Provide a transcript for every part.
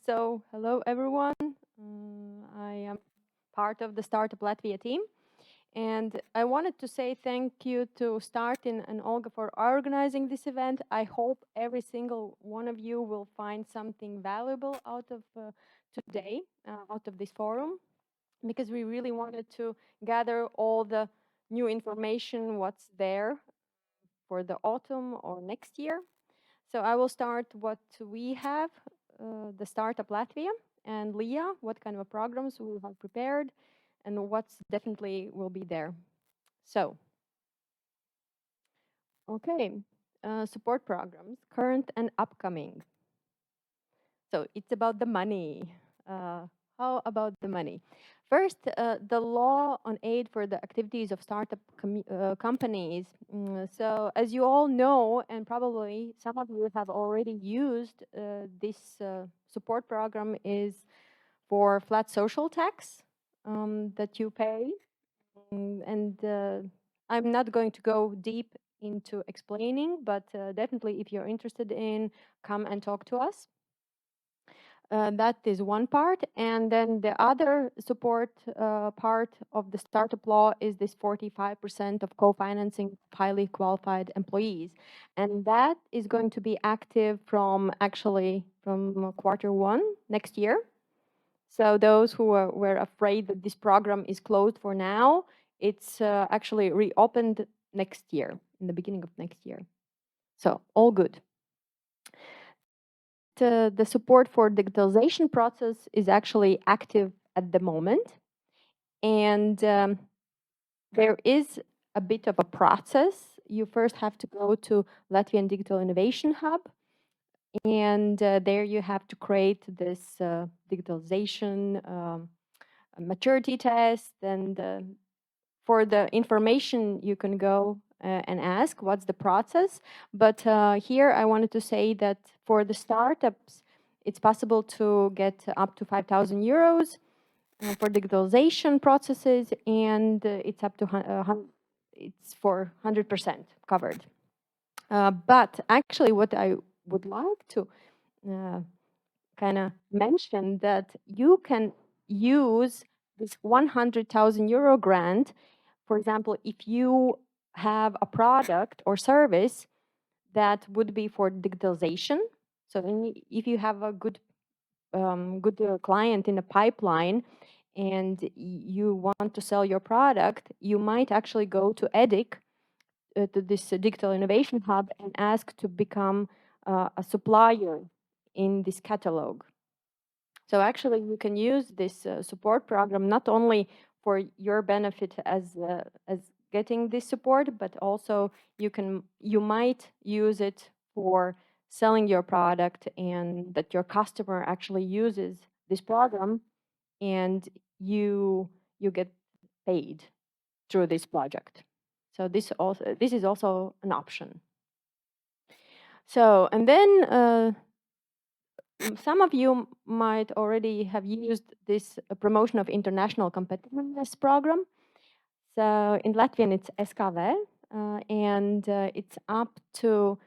So, hello everyone. I am part of the Startup Latvia team, and I wanted to say thank you to Startin and Olga for organizing this event. I hope every single one of you will find something valuable out of today, out of this forum, because we really wanted to gather all the new information, what's there for the autumn or next year. So I will start what we have, the Startup Latvia and LIAA, what kind of programs we have prepared and what's definitely will be there. So, okay, support programs, current and upcoming. So it's about the money. How about the money? First, the law on aid for the activities of startup companies. So as you all know, and probably some of you have already used this support program is for flat social tax that you pay. And I'm not going to go deep into explaining, but definitely if you're interested in, come and talk to us. That is one part. And then the other support part of the startup law is this 45% of co-financing highly qualified employees. And that is going to be active from Q1 next year. So those who were afraid that this program is closed for now, it's actually reopened next year, in the beginning of next year. So all good. The support for digitalization process is actually active at the moment. And there is a bit of a process. You first have to go to Latvian Digital Innovation Hub. And there you have to create this digitalization maturity test. And for the information, you can go and ask what's the process. But here I wanted to say that for the startups, it's possible to get up to 5,000 euros for digitalization processes, and it's up to it's for 100% covered. But actually, what I would like to kind of mention that you can use this 100,000 euro grant. For example, if you have a product or service that would be for digitalization, so if you have a good client in the pipeline and you want to sell your product, you might actually go to EDIC, to this digital innovation hub, and ask to become a supplier in this catalog. So actually, you can use this support program not only for your benefit as getting this support, but also you might use it for selling your product, and that your customer actually uses this program, and you get paid through this project. So this is also an option. So, and then some of you might already have used this promotion of international competitiveness program. So in Latvian, it's SKV, and it's up to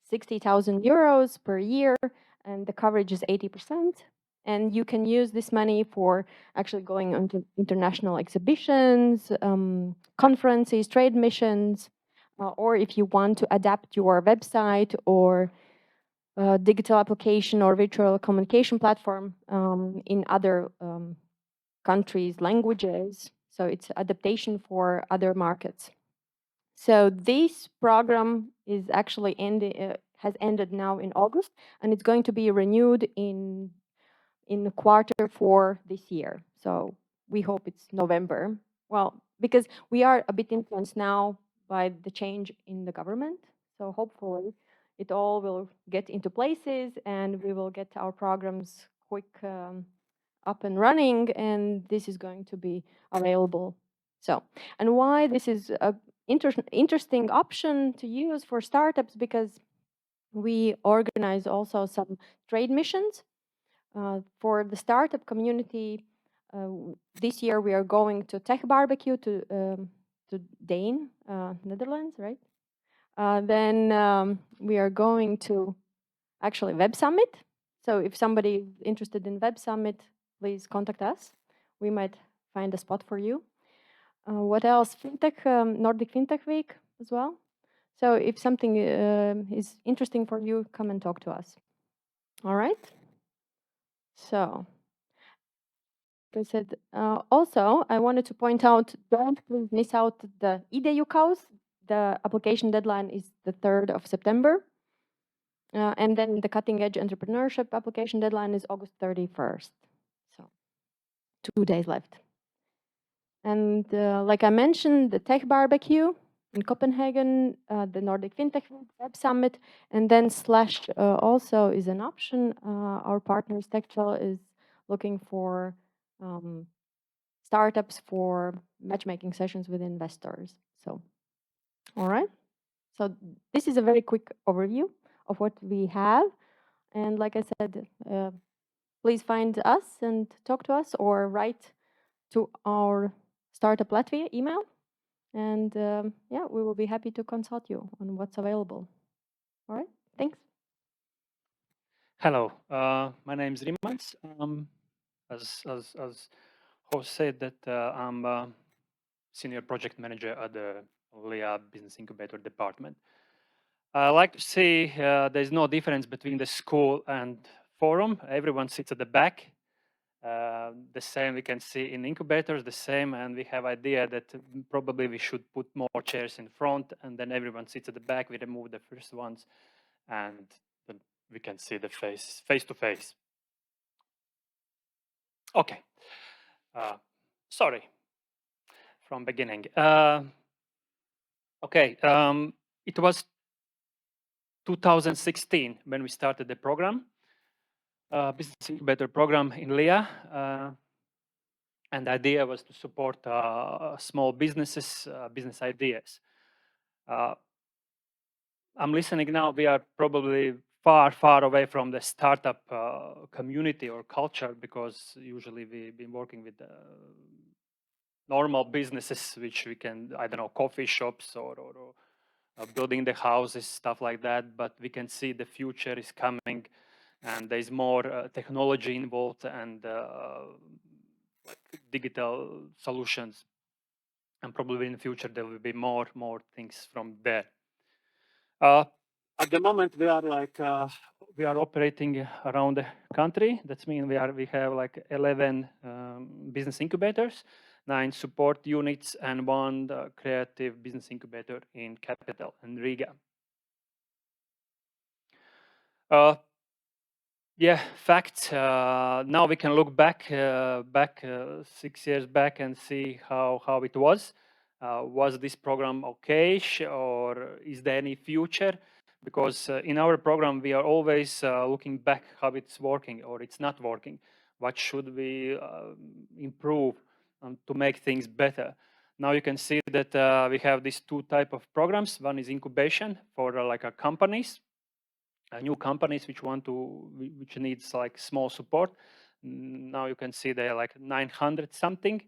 60,000 euros per year, and the coverage is 80%. And you can use this money for actually going on to international exhibitions, conferences, trade missions, or if you want to adapt your website or digital application or virtual communication platform in other countries' languages. So it's adaptation for other markets. So this program is actually has ended now in August, and it's going to be renewed in Q4 this year. So we hope it's November. Well, because we are a bit influenced now by the change in the government. So hopefully it all will get into places and we will get our programs quick up and running, and this is going to be available. So, and why this is a interesting option to use for startups, because we organize also some trade missions for the startup community. This year we are going to Tech Barbecue to Dane, Netherlands, right? Then we are going to actually Web Summit. So if somebody is interested in Web Summit, please contact us. We might find a spot for you. What else? FinTech, Nordic FinTech Week as well. So if something is interesting for you, come and talk to us. All right. So, like I said, also, I wanted to point out, don't please miss out the IDEU course. The application deadline is the 3rd of September. And then the Cutting Edge Entrepreneurship application deadline is August 31st. So 2 days left. And like I mentioned, the Tech Barbecue in Copenhagen, the Nordic FinTech Web Summit, and then Slash also is an option. Our partner Techtel is looking for startups for matchmaking sessions with investors. So, all right. So this is a very quick overview of what we have. And like I said, please find us and talk to us or write to our Startup Latvia email. And yeah, we will be happy to consult you on what's available. All right, thanks. Hello, my name is Rimants. As host said, that I'm senior project manager at the LIAA Business Incubator department. I like to see there's no difference between the school and forum. Everyone sits at the back. The same we can see in incubators, the same, and we have idea that probably we should put more chairs in front, and then everyone sits at the back. We remove the first ones, and then we can see the face to face. Okay. Sorry. From beginning. Okay. It was 2016 when we started the program, Business Incubator program in LIAA. And the idea was to support small businesses, business ideas. I'm listening now, we are probably far away from the startup community or culture, because usually we've been working with normal businesses, which we can, I don't know, coffee shops or building the houses, stuff like that. But we can see the future is coming, and there's more technology involved and digital solutions. And probably in the future there will be more things from there. At the moment we are like we are operating around the country. That means we have like 11 business incubators, 9 support units, and 1 creative business incubator in capital in Riga. Yeah, facts. Now we can look back 6 years back and see how it was. Was this program okay, or is there any future? Because in our program we are always looking back how it's working or it's not working. What should we improve to make things better? Now you can see that we have these 2 type of programs. One is incubation for like companies. New companies which needs like small support. Now you can see they're like 900 something,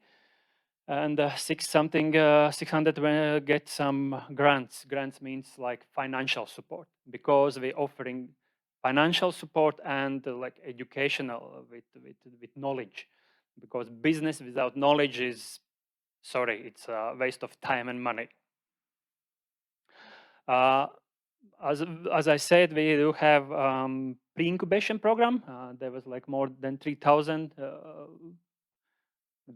and 600 get some grants. Grants means like financial support, because we're offering financial support and like educational with knowledge, because business without knowledge is, sorry, it's a waste of time and money. As I said, we do have pre-incubation program. There was like more than 3,000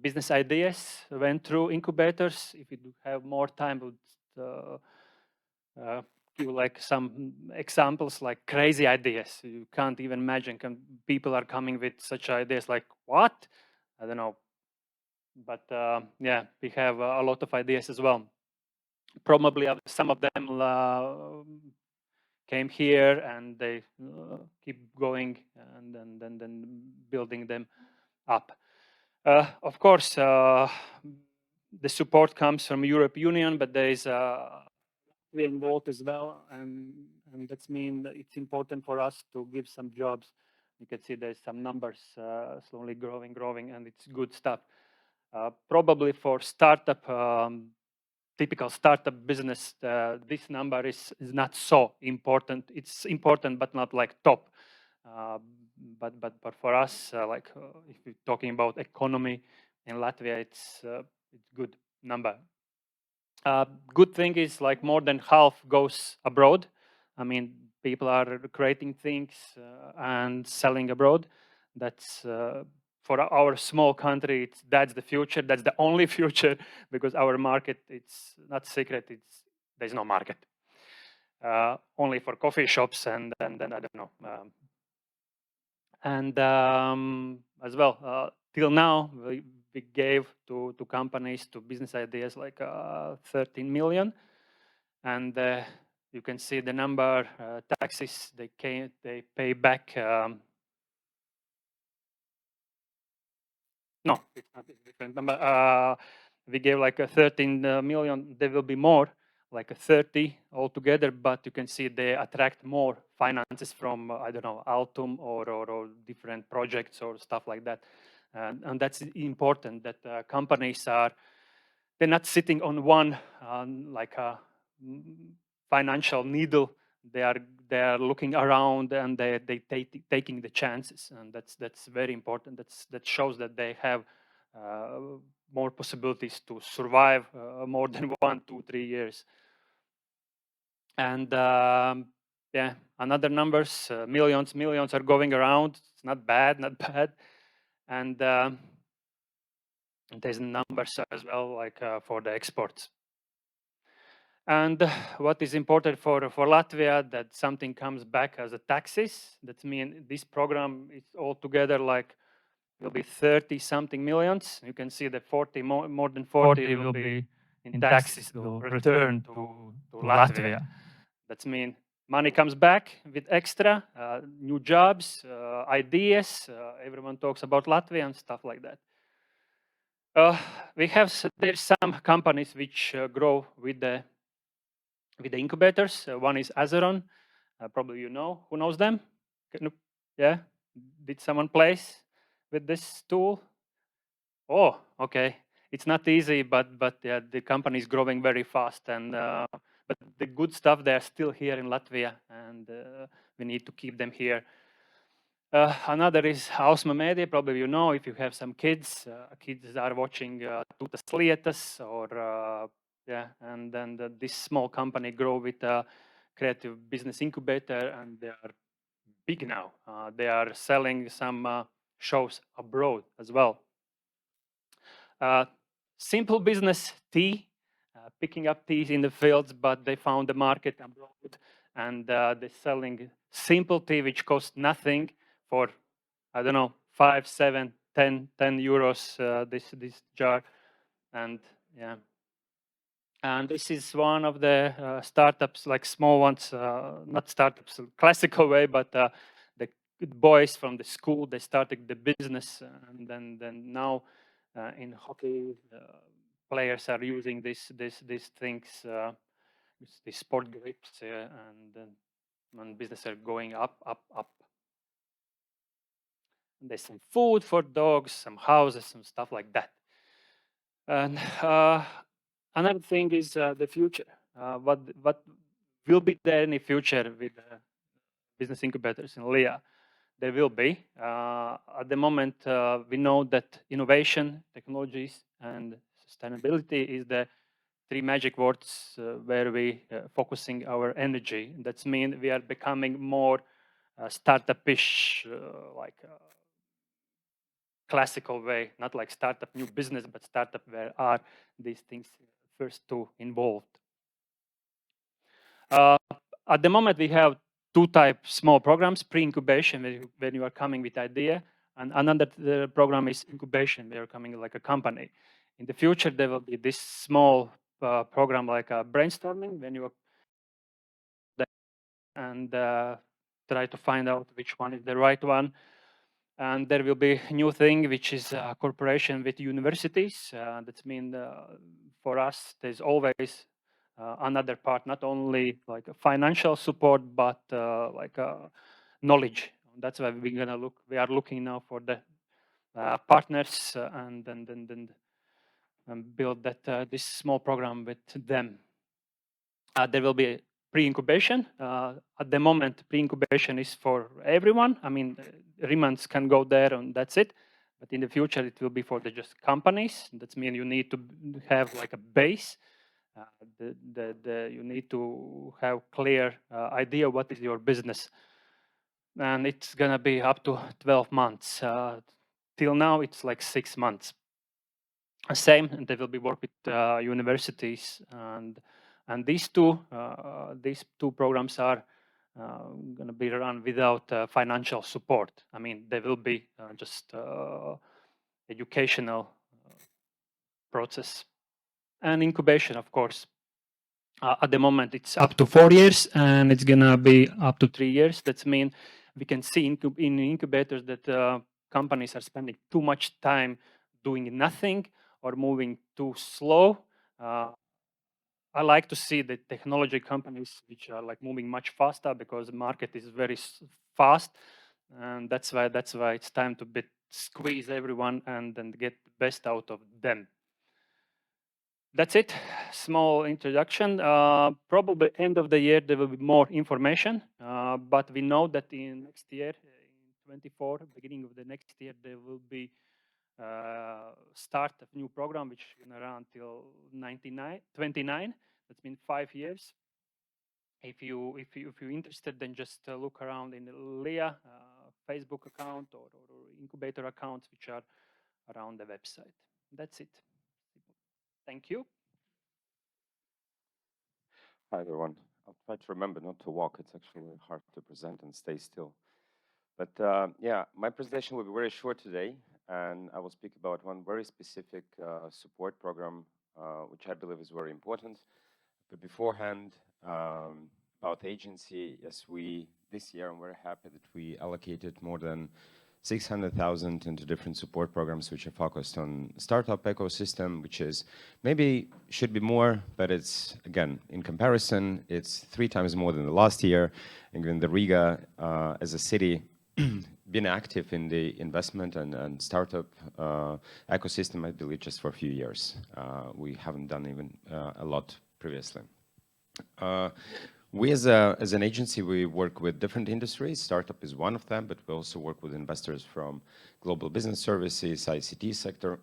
business ideas went through incubators. If you do have more time, would give like some examples, like crazy ideas. You can't even imagine. People are coming with such ideas like, what? I don't know. But yeah, we have a lot of ideas as well. Probably some of them came here and they keep going and then building them up. Of course, the support comes from European Union, but there is we involved as well, and that means that it's important for us to give some jobs. You can see there's some numbers slowly growing, and it's good stuff. Probably for startup. Typical startup business, this number is not so important. It's important, but not like top. But for us, if we're talking about economy in Latvia, it's good number. Good thing is like more than half goes abroad. I mean, people are creating things and selling abroad. That's for our small country. That's the future. That's the only future because our market. It's not secret. There's no market. Only for coffee shops and I don't know. As well, till now we gave to companies, to business ideas like 13 million, and you can see the number taxes they pay back. No, it's not a different number. We gave like a 13 million. There will be more, like a 30 altogether, but you can see they attract more finances from I don't know, Altum or different projects or stuff like that. And that's important that companies they're not sitting on one like a financial needle. They are looking around and they taking the chances, and that's very important. That shows that they have more possibilities to survive more than 1, 2, 3 years. And yeah, another numbers, millions are going around. It's not bad. And there's numbers as well, like for the exports. And what is important for Latvia, that something comes back as a taxes. That means this program is altogether like will be 30 something millions. You can see that 40 more than 40 will be in taxes will return to Latvia. That means money comes back with extra new jobs, ideas. Everyone talks about Latvia and stuff like that. There's some companies which grow with the incubators. One is Azeron. Probably you know. Who knows them? Yeah? Did someone place with this tool? Oh, okay. It's not easy, but yeah, the company is growing very fast. And but the good stuff, they're still here in Latvia, and we need to keep them here. Another is Ausma Media. Probably you know, if you have some kids, kids are watching Tutas Lietas or yeah, and then this small company grow with a creative business incubator, and they are big now. They are selling some shows abroad as well. Simple business tea, picking up teas in the fields, but they found the market abroad, and they're selling simple tea which costs nothing for, I don't know, 5, 7, 10 euros this jar, and yeah. And this is one of the startups, like small ones, not startups, classical way, but the boys from the school, they started the business, and then now in hockey, players are using these things, these sport grips, and business are going up. And there's some food for dogs, some houses, some stuff like that. And another thing is the future. What will be there in the future with business incubators in LIAA? There will be. At the moment, we know that innovation, technologies, and sustainability is the 3 magic words where we focusing our energy. That means we are becoming more startup-ish, like classical way, not like startup new business, but startup where are these things first two involved. At the moment, we have 2 type small programs: pre-incubation, when you are coming with idea, and another program is incubation, where you're coming like a company. In the future, there will be this small program like brainstorming, when you are and try to find out which one is the right one. And there will be a new thing, which is a cooperation with universities. That means for us, there's always another part, not only like financial support, but like knowledge. That's why we're gonna look. We are looking now for the partners and then build that this small program with them. There will be pre-incubation. At the moment, pre-incubation is for everyone. I mean, Rimants can go there and that's it. But in the future, it will be for the just companies. That means you need to have like a base. You need to have clear idea what is your business. And it's going to be up to 12 months. Till now, it's like 6 months. Same, and they will be work with universities, and these two programs are going to be run without financial support. I mean, they will be just educational process and incubation, of course. At the moment, it's up to 4 years, and it's gonna be up to 3 years. That means we can see in incubators that companies are spending too much time doing nothing or moving too slow. I like to see the technology companies which are like moving much faster because the market is very fast, and that's why it's time to squeeze everyone and get the best out of them. That's it. Small introduction. Probably end of the year there will be more information, but we know that in next year, in 24, beginning of the next year, there will be start a new program which is going to run until 29. That means 5 years. If you're interested, then just look around in the LIAA Facebook account or incubator accounts which are around the website. That's it. Thank you. Hi, everyone. I'll try to remember not to walk. It's actually hard to present and stay still. But yeah, my presentation will be very short today, and I will speak about one very specific support program, which I believe is very important. But beforehand, about the agency, yes, this year, I'm very happy that we allocated more than 600,000 into different support programs which are focused on startup ecosystem, which is maybe should be more, but it's, again, in comparison, it's 3 times more than the last year. And given the Riga as a city, been active in the investment and startup ecosystem, I believe, just for a few years. We haven't done even a lot previously. We as an agency, we work with different industries. Startup is one of them, but we also work with investors from global business services, ICT sector,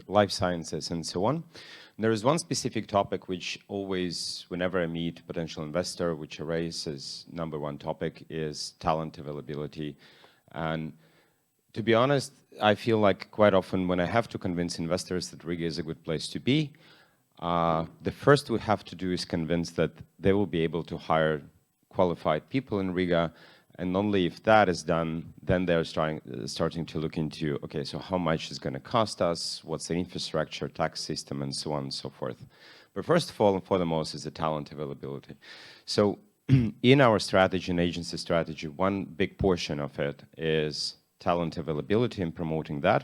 life sciences, and so on. And there is one specific topic which always, whenever I meet potential investor, which I raise as #1 topic is talent availability. And to be honest, I feel like quite often when I have to convince investors that Riga is a good place to be, the first we have to do is convince that they will be able to hire qualified people in Riga, and only if that is done, then they're starting to look into, okay, so how much is going to cost us, what's the infrastructure, tax system, and so on and so forth. But first of all and foremost is the talent availability. So in our strategy and agency strategy, one big portion of it is talent availability and promoting that.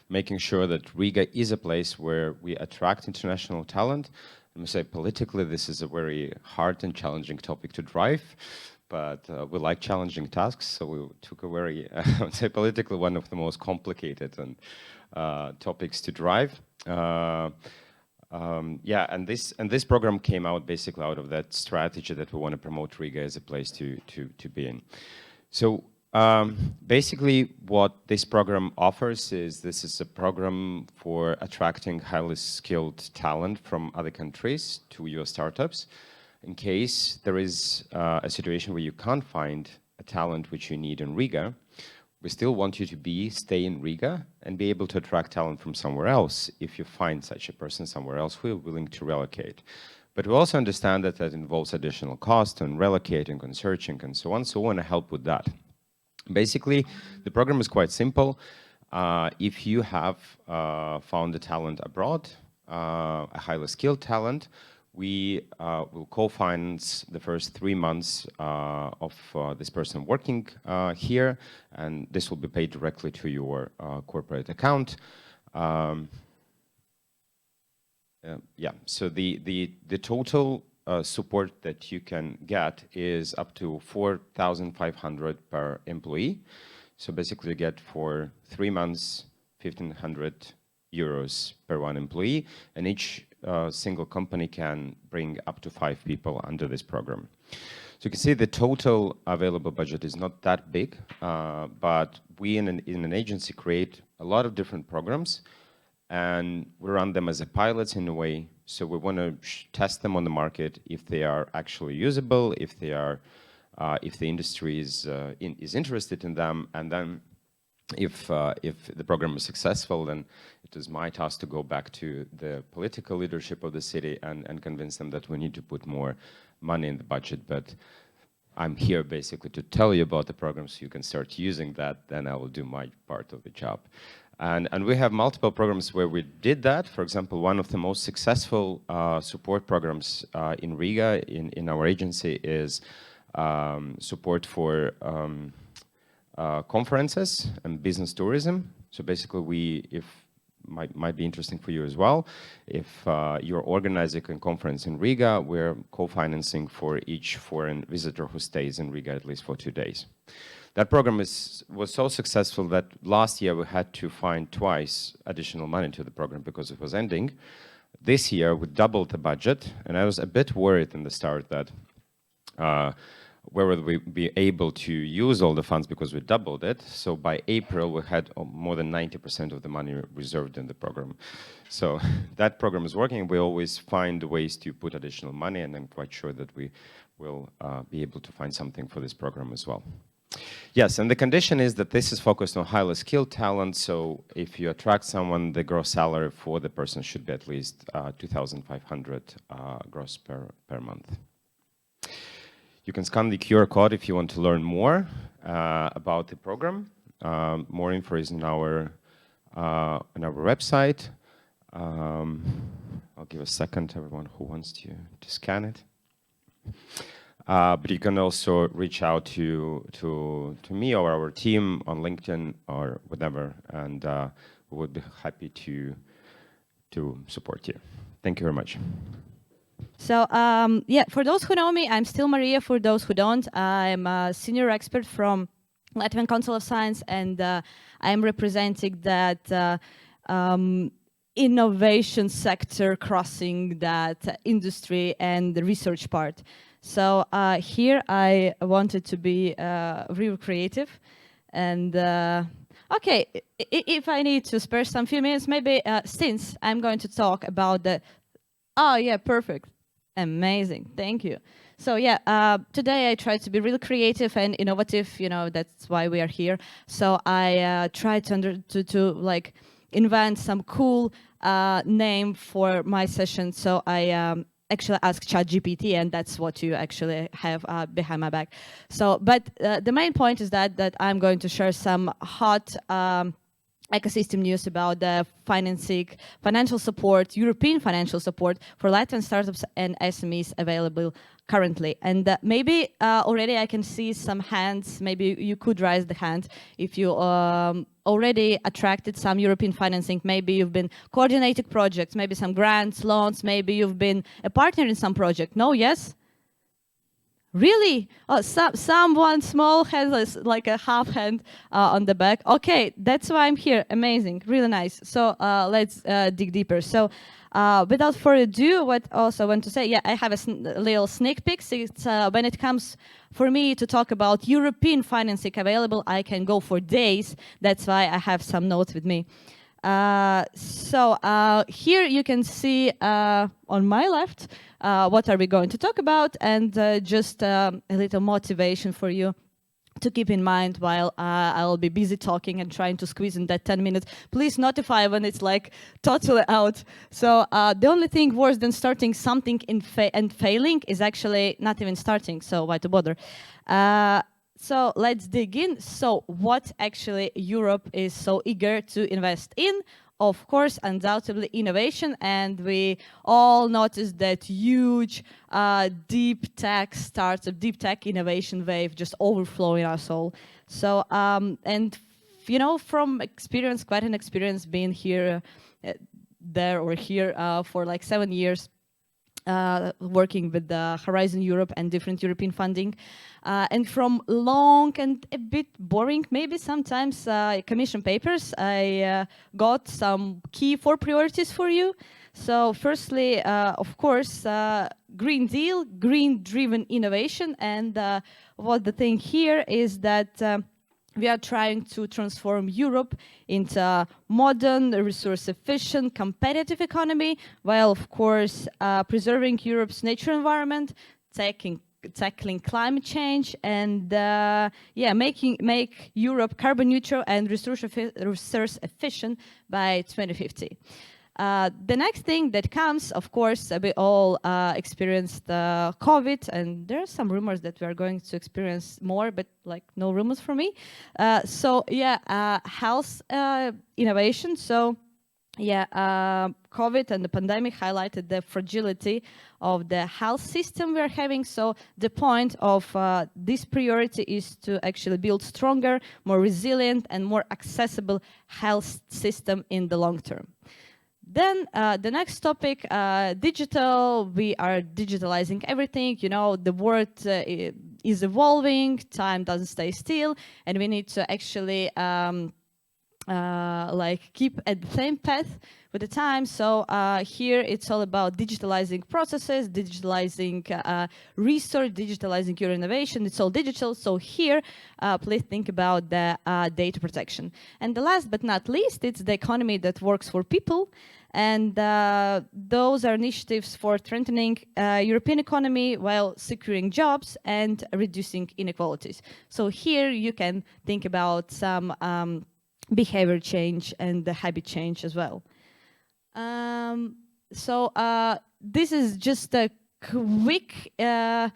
Making sure that Riga is a place where we attract international talent. Let me say politically, this is a very hard and challenging topic to drive, but we like challenging tasks, so we took a very, I would say politically, one of the most complicated and topics to drive. Yeah, and this program came out basically out of that strategy that we want to promote Riga as a place to be in. So basically, what this program offers is this is a program for attracting highly skilled talent from other countries to your startups. In case there is a situation where you can't find a talent which you need in Riga, we still want you to stay in Riga and be able to attract talent from somewhere else if you find such a person somewhere else who is willing to relocate. But we also understand that that involves additional cost and relocating and searching and so on, so we want to help with that. Basically, the program is quite simple. If you have found a talent abroad, a highly skilled talent, we will co-finance the first 3 months of this person working here, and this will be paid directly to your corporate account. Yeah, so the total support that you can get is up to 4,500 per employee. So basically you get for 3 months, 1,500 euros per one employee, and each single company can bring up to 5 people under this program. So you can see the total available budget is not that big, but we in an agency create a lot of different programs, and we run them as a pilots in a way. So we want to test them on the market if they are actually usable, if they are, if the industry is interested in them, and then if the program is successful, then it is my task to go back to the political leadership of the city and convince them that we need to put more money in the budget. But I'm here basically to tell you about the program so you can start using that, then I will do my part of the job. And we have multiple programs where we did that. For example, one of the most successful support programs in Riga in our agency is support for conferences and business tourism. So basically might be interesting for you as well. If you're organizing a conference in Riga, we're co-financing for each foreign visitor who stays in Riga at least for 2 days. That program was so successful that last year we had to find twice additional money to the program because it was ending. This year we doubled the budget, and I was a bit worried in the start that where would we be able to use all the funds because we doubled it. So by April, we had more than 90% of the money reserved in the program. So that program is working. We always find ways to put additional money, and I'm quite sure that we will be able to find something for this program as well. Yes, and the condition is that this is focused on highly skilled talent. So if you attract someone, the gross salary for the person should be at least 2,500 gross per month. You can scan the QR code if you want to learn more about the program. More info is on our website. I'll give a second to everyone who wants to scan it. But you can also reach out to me or our team on LinkedIn or whatever, and we would be happy to support you. Thank you very much. So yeah, for those who know me, I'm still Marija. For those who don't, I'm a senior expert from Latvian Council of Science, and I'm representing that innovation sector crossing that industry and the research part. So here I wanted to be real creative, and okay, if I need to spare some few minutes, maybe since I'm going to talk about the, oh yeah, perfect, amazing, thank you. So yeah, today I try to be really creative and innovative, you know, that's why we are here. So I try to like invent some cool name for my session. So I actually ask ChatGPT, and that's what you actually have behind my back. So, but the main point is that I'm going to share some hot ecosystem news about the financial support, European financial support for Latvian startups and SMEs available currently. And maybe already I can see some hands. Maybe you could raise the hand if you already attracted some European financing. Maybe you've been coordinating projects, maybe some grants, loans, maybe you've been a partner in some project. No, yes? Really? Oh, someone small has like a half hand on the back. Okay, that's why I'm here. Amazing, really nice. So let's dig deeper. So without further ado, what also I want to say, yeah, I have a little sneak peek. It's when it comes for me to talk about European financing available, I can go for days. That's why I have some notes with me. So here you can see on my left what are we going to talk about, and just a little motivation for you to keep in mind while I'll be busy talking and trying to squeeze in that 10 minutes. Please notify when it's like totally out. So the only thing worse than starting something and failing is actually not even starting, so why to bother? So let's dig in. So what actually Europe is so eager to invest in? Of course, undoubtedly innovation, and we all noticed that huge deep tech startup, deep tech innovation wave just overflowing our soul. So, and you know, from experience, quite an experience being here, there or here for like 7 years, working with the Horizon Europe and different European funding. And from long and a bit boring, maybe sometimes, commission papers, I got some key 4 priorities for you. So firstly, of course, Green Deal, green-driven innovation. And what the thing here is that we are trying to transform Europe into a modern, resource-efficient, competitive economy, while, of course, preserving Europe's natural environment, tackling climate change, and make Europe carbon neutral and resource efficient by 2050. The next thing that comes, of course, we all experienced COVID, and there are some rumors that we are going to experience more, but like no rumors for me. Health innovation. So COVID and the pandemic highlighted the fragility of the health system we're having. So the point of this priority is to actually build stronger, more resilient, and more accessible health system in the long term. Then the next topic, digital. We are digitalizing everything. You know, the world is evolving, time doesn't stay still, and we need to actually keep at the same path with the time. So here it's all about digitalizing processes, digitalizing research, digitalizing your innovation. It's all digital. So here, please think about the data protection. And the last but not least, it's the economy that works for people. And those are initiatives for strengthening European economy while securing jobs and reducing inequalities. So here you can think about some behavior change and the habit change as well. This is just a quick, the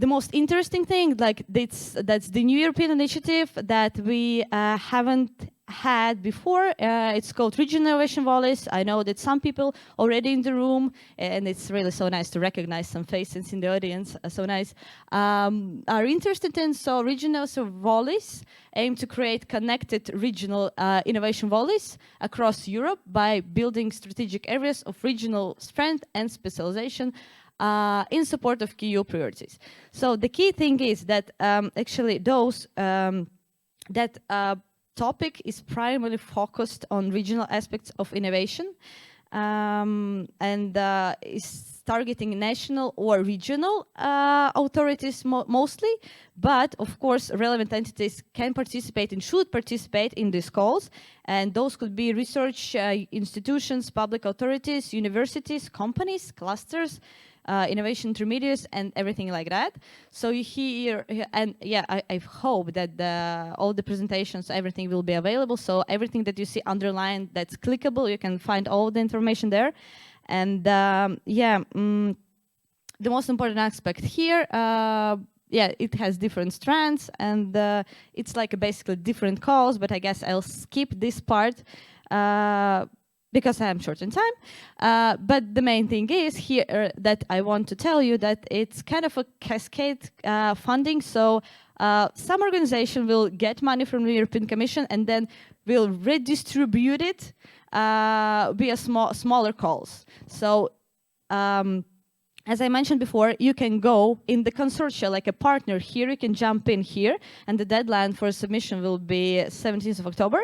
most interesting thing, like that's the new European initiative that we haven't had before. It's called Regional Innovation Volleys. I know that some people already in the room, and it's really so nice to recognize some faces in the audience, so nice, are interested in. So Regional Volleys aim to create connected regional innovation volleys across Europe by building strategic areas of regional strength and specialization in support of key EU priorities. So the key thing is that actually those topic is primarily focused on regional aspects of innovation and is targeting national or regional authorities mostly, but of course relevant entities can participate and should participate in these calls, and those could be research institutions, public authorities, universities, companies, clusters, innovation intermediaries, and everything like that. So you hear, and yeah, I hope that all the presentations, everything will be available. So everything that you see underlined that's clickable, you can find all the information there. And the most important aspect here, it has different strands, and it's like basically different calls, but I guess I'll skip this part because I'm short in time. But the main thing is here that I want to tell you that it's kind of a cascade funding. So some organization will get money from the European Commission and then will redistribute it via smaller calls. So as I mentioned before, you can go in the consortia like a partner here, you can jump in here, and the deadline for submission will be 17th of October.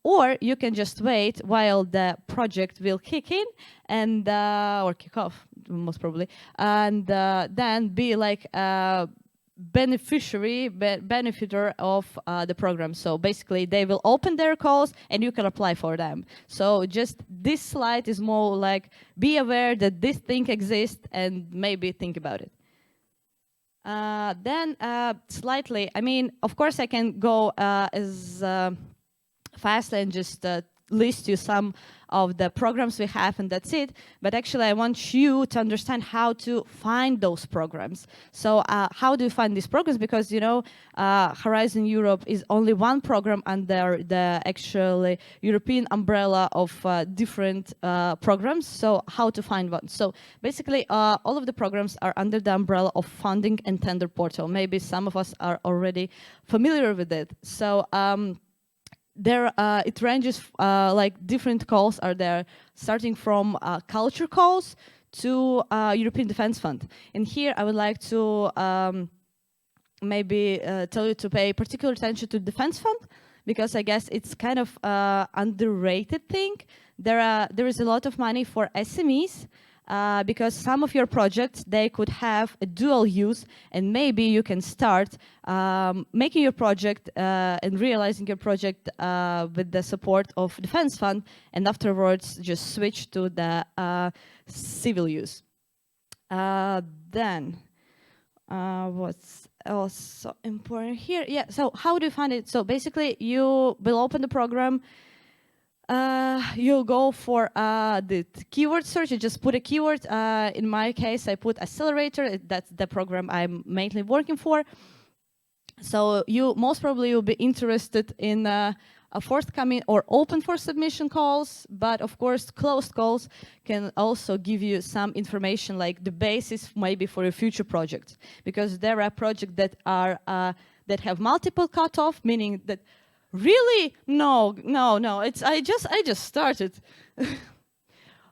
Or you can just wait while the project will kick in and or kick off, most probably, and then be like a benefiter of the program. So basically, they will open their calls and you can apply for them. So just this slide is more like be aware that this thing exists and maybe think about it. Then slightly, I mean, of course, I can go as fast and just list you some of the programs we have, and that's it. But actually, I want you to understand how to find those programs. So how do you find these programs? Because, you know, Horizon Europe is only one program under the actually European umbrella of different programs. So how to find one? So basically, all of the programs are under the umbrella of funding and tender portal. Maybe some of us are already familiar with it. So there it ranges like different calls are there, starting from culture calls to European Defence Fund. And here I would like to maybe tell you to pay particular attention to Defence Fund, because I guess it's kind of underrated thing. There is a lot of money for SMEs, because some of your projects, they could have a dual use, and maybe you can start making your project and realizing your project with the support of Defense Fund, and afterwards just switch to the civil use. Then, what's also important here? Yeah, so how do you fund it? So basically, you will open the program. You'll go for the keyword search. You just put a keyword. In my case, I put Accelerator. That's the program I'm mainly working for. So you most probably will be interested in a forthcoming or open for submission calls, but of course closed calls can also give you some information, like the basis maybe for a future project, because there are projects that are that have multiple cutoff, meaning that really no, I just started.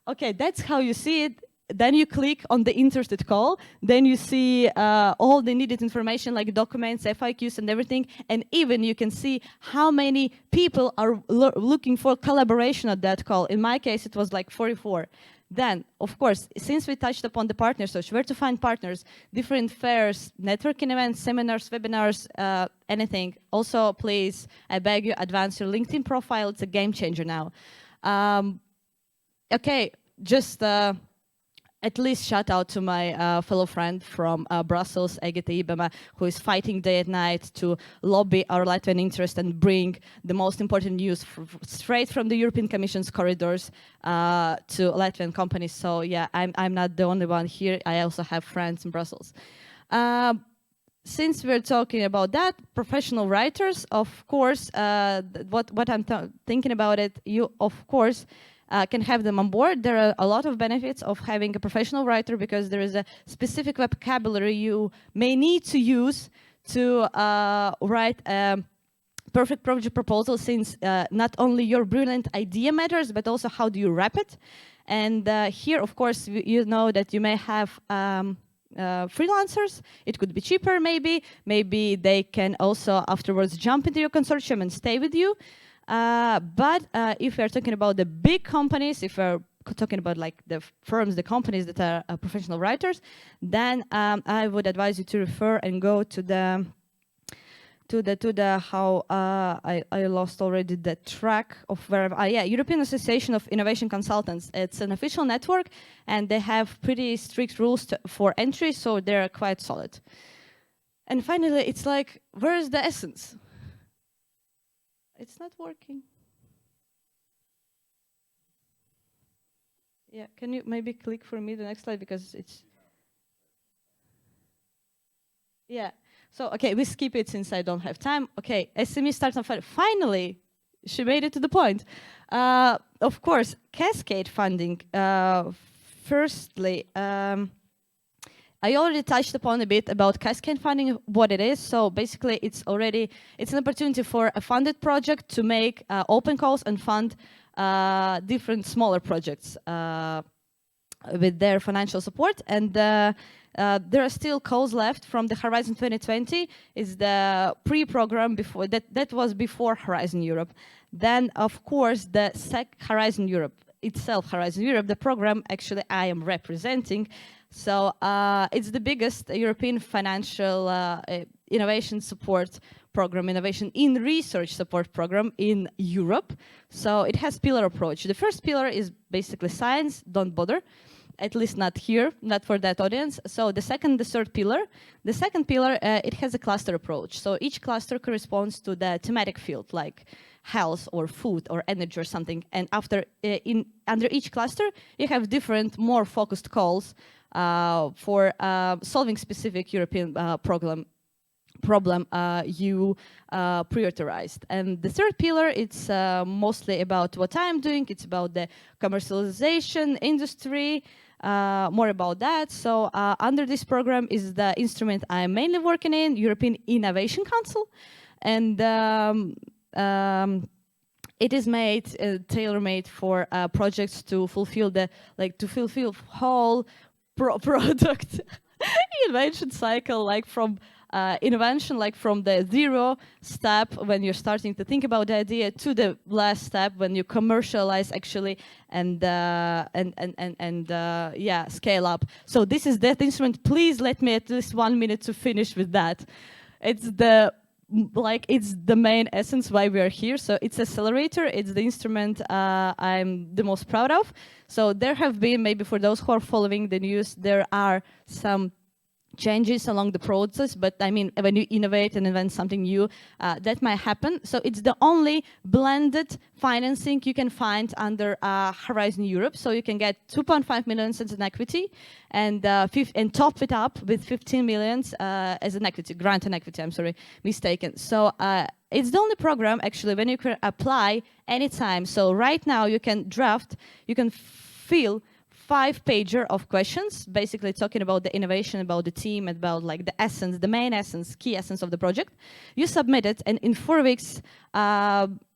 Okay, that's how you see it. Then you click on the interested call. Then you see all the needed information like documents, FIQs and everything. And even you can see how many people are looking for collaboration at that call. In my case, it was like 44. Then, of course, since we touched upon the partner search, where to find partners, different fairs, networking events, seminars, webinars, anything. Also, please, I beg you, advance your LinkedIn profile. It's a game changer now. Okay, just at least shout out to my fellow friend from Brussels, Egete Ibema, who is fighting day and night to lobby our Latvian interest and bring the most important news straight from the European Commission's corridors to Latvian companies. So yeah, I'm not the only one here. I also have friends in Brussels. Since we're talking about that, professional writers, of course, what I'm thinking about it, you, of course, can have them on board. There are a lot of benefits of having a professional writer, because there is a specific vocabulary you may need to use to write a perfect project proposal, since not only your brilliant idea matters, but also how do you wrap it. And here, of course, you know that you may have freelancers. It could be cheaper, maybe. Maybe they can also afterwards jump into your consortium and stay with you. But if we're talking about the big companies, if we're talking about like the firms, the companies that are professional writers, then I would advise you to refer and go to the how I lost already the track of where yeah, European Association of Innovation Consultants. It's an official network, and they have pretty strict rules for entry, so they're quite solid. And finally, it's like, where is the essence? It's not working. Yeah, can you maybe click for me the next slide, because it's... Yeah, so, okay, we skip it since I don't have time. Okay, SME Startup Fund. Finally, she made it to the point. Of course, cascade funding. Firstly, I already touched upon a bit about cascade funding, what it is. So basically, it's an opportunity for a funded project to make open calls and fund different smaller projects with their financial support. And there are still calls left from the Horizon 2020. Is the pre-program before that was before Horizon Europe. Then, of course, the Horizon Europe itself, Horizon Europe, the program actually I am representing. So it's the biggest European financial innovation support program, innovation in research support program in Europe. So it has pillar approach. The first pillar is basically science, don't bother. At least not here, not for that audience. So the third pillar. The second pillar, it has a cluster approach. So each cluster corresponds to the thematic field, like health or food or energy or something. And under each cluster, you have different, more focused calls for solving specific European problem you prioritized. And the third pillar, it's mostly about what I'm doing. It's about the commercialization industry, more about that. So under this program is the instrument I'm mainly working in, European Innovation Council. And it is made tailor-made for projects to fulfill the whole product invention cycle, like from invention, like from the zero step when you're starting to think about the idea to the last step when you commercialize actually and yeah, scale up. So this is that instrument. Please let me at least 1 minute to finish with that. It's the main essence why we are here. So it's Accelerator. It's the instrument I'm the most proud of. So there have been, maybe for those who are following the news, there are some changes along the process, but I mean, when you innovate and invent something new, that might happen. So it's the only blended financing you can find under Horizon Europe. So you can get 2.5 million as an equity and top it up with 15 million as an equity, grant and equity, I'm sorry, mistaken. So it's the only program actually when you can apply anytime. So right now you can draft, you can fill 5-pager of questions, basically talking about the innovation, about the team, about like the essence, the main essence, key essence of the project. You submit it, and in 4 weeks,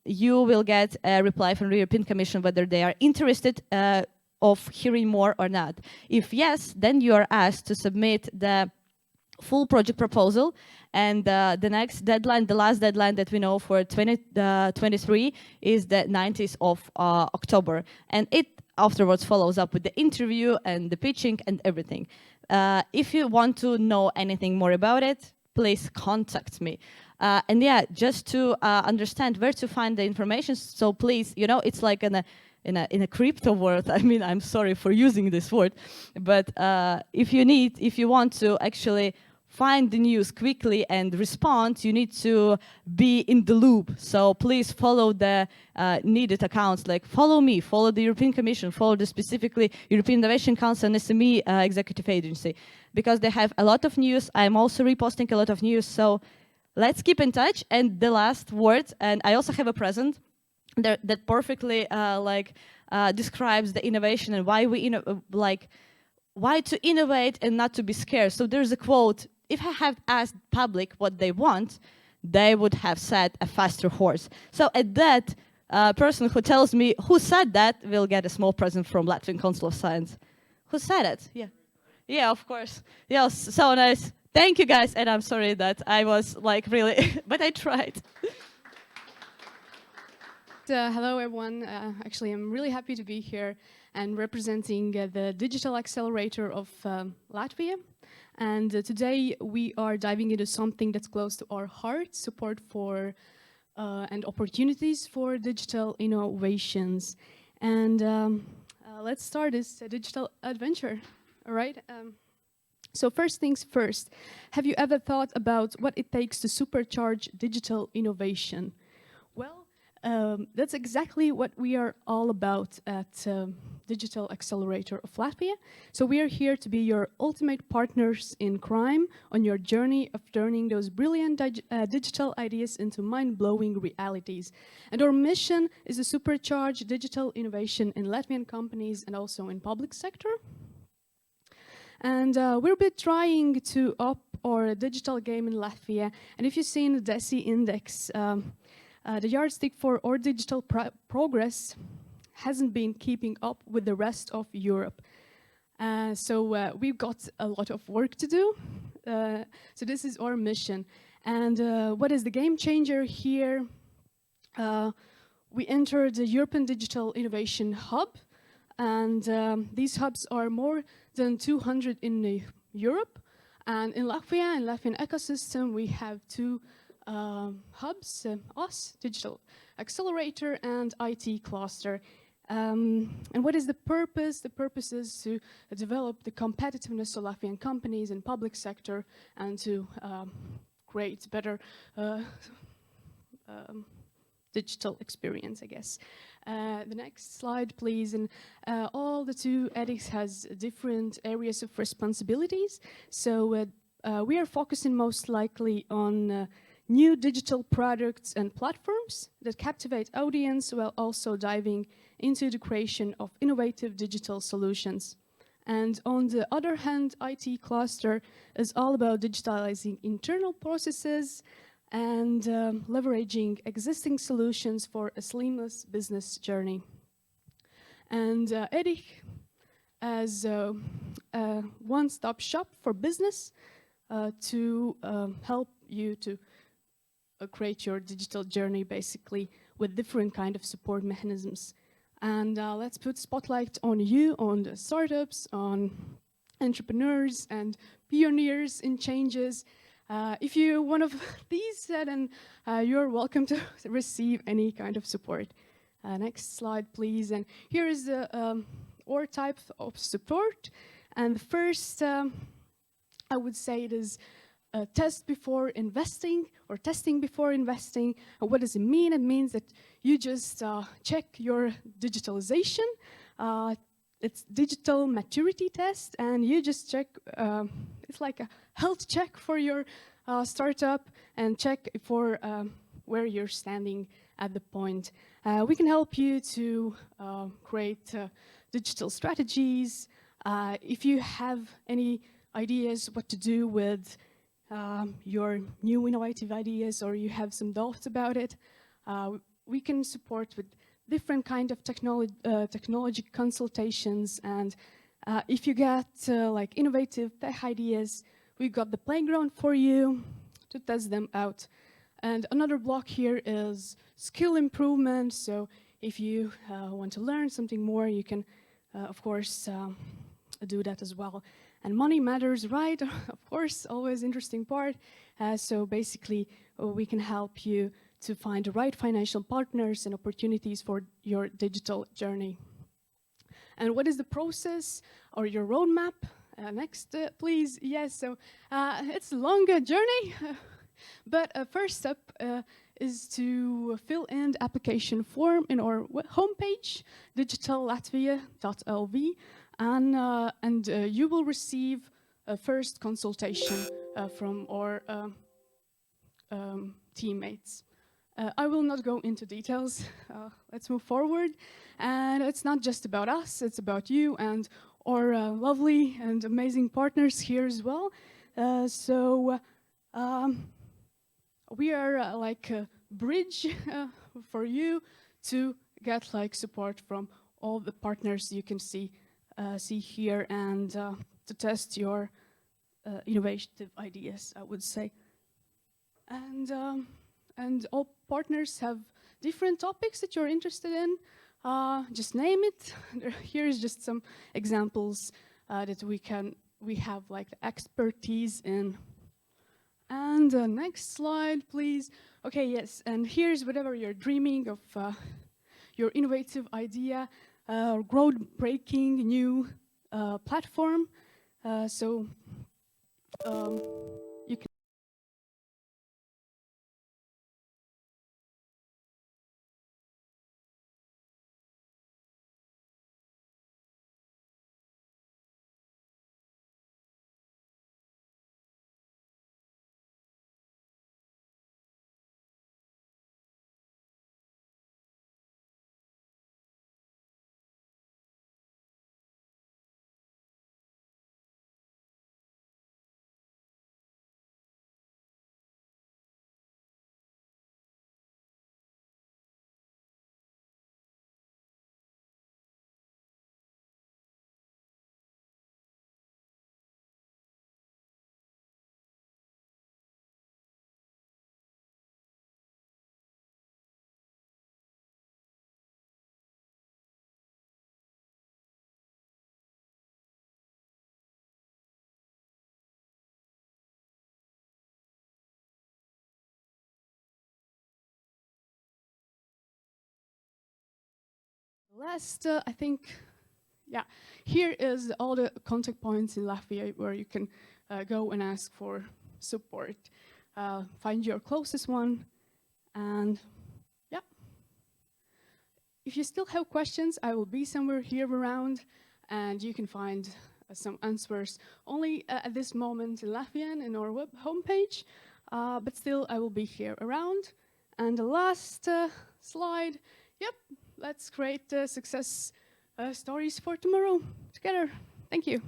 you will get a reply from the European Commission whether they are interested of hearing more or not. If yes, then you are asked to submit the full project proposal, and the next deadline, the last deadline that we know for 2023 is the 19th of October, and it afterwards follows up with the interview and the pitching and everything. If you want to know anything more about it, please contact me. And yeah, just to understand where to find the information, so please, you know, it's like in a crypto world. I mean, I'm sorry for using this word, but if you want to actually find the news quickly and respond, you need to be in the loop. So please follow the needed accounts, like follow me, follow the European Commission, follow the specifically European Innovation Council and SME Executive Agency, because they have a lot of news. I'm also reposting a lot of news, so let's keep in touch. And the last word, and I also have a present that perfectly describes the innovation and why we why to innovate and not to be scared. So there's a quote: if I have asked public what they want, they would have said a faster horse. So at that, person who tells me who said that will get a small present from Latvian Council of Science. Who said it? Yeah. Yeah, of course. Yes, so nice. Thank you guys, and I'm sorry that I was like really, but I tried. Hello everyone. Actually, I'm really happy to be here and representing the Digital Accelerator of Latvia. And today we are diving into something that's close to our heart: support for and opportunities for digital innovations. And let's start this digital adventure. All right. So first things first, have you ever thought about what it takes to supercharge digital innovation? Well, that's exactly what we are all about at Digital Accelerator of Latvia. So we are here to be your ultimate partners in crime on your journey of turning those brilliant digital ideas into mind-blowing realities. And our mission is to supercharge digital innovation in Latvian companies and also in public sector. And we'll be trying to up our digital game in Latvia. And if you've seen the DESI index, the yardstick for our digital progress hasn't been keeping up with the rest of Europe. So we've got a lot of work to do. So this is our mission. And what is the game changer here? We entered the European Digital Innovation Hub. And these hubs are more than 200 in Europe. And in Latvia, in Latvian ecosystem, we have 2 hubs, us, Digital Accelerator, and IT Cluster. And what is the purpose? The purpose is to develop the competitiveness of Latvian companies in public sector and to create better digital experience, I guess. The next slide, please. And all the 2 edX has different areas of responsibilities. So we are focusing most likely on new digital products and platforms that captivate audience while also diving into the creation of innovative digital solutions. And on the other hand, IT Cluster is all about digitalizing internal processes, and leveraging existing solutions for a seamless business journey. And Erich, as a one-stop shop for business to help you to create your digital journey, basically, with different kind of support mechanisms. And let's put spotlight on you, on the startups, on entrepreneurs and pioneers in changes. If you're one of these, then you're welcome to receive any kind of support. Next slide, please. And here is the or type of support. And the first, I would say it is test before investing or testing before investing. What does it mean? It means that you just check your digitalization. It's digital maturity test, and you just check, it's like a health check for your startup and check for where you're standing at the point. We can help you to create digital strategies. If you have any ideas what to do with your new innovative ideas, or you have some doubts about it, we can support with different kind of technology consultations. And if you get like innovative tech ideas, we got the playground for you to test them out. And another block here is skill improvement. So if you want to learn something more, you can, of course, do that as well. And money matters, right? Of course, always interesting part. So basically, we can help you to find the right financial partners and opportunities for your digital journey. And what is the process or your roadmap? Next, please. Yes, so it's a longer journey, but first step is to fill in the application form in our homepage, digitallatvia.lv, and you will receive a first consultation from our teammates. I will not go into details. Let's move forward. And it's not just about us, it's about you and our lovely and amazing partners here as well. We are like a bridge for you to get like support from all the partners you can see here, and to test your innovative ideas, I would say. And all partners have different topics that you're interested in. Just name it. Here's just some examples that we have like expertise in. And next slide, please. Okay, yes, and here's whatever you're dreaming of, your innovative idea, groundbreaking new platform. You can. Last, I think, yeah, here is all the contact points in Latvia where you can go and ask for support. Find your closest one, and yeah. If you still have questions, I will be somewhere here around, and you can find some answers only at this moment in Latvian in our web homepage, but still I will be here around. And the last slide, yep. Let's create success stories for tomorrow together. Thank you.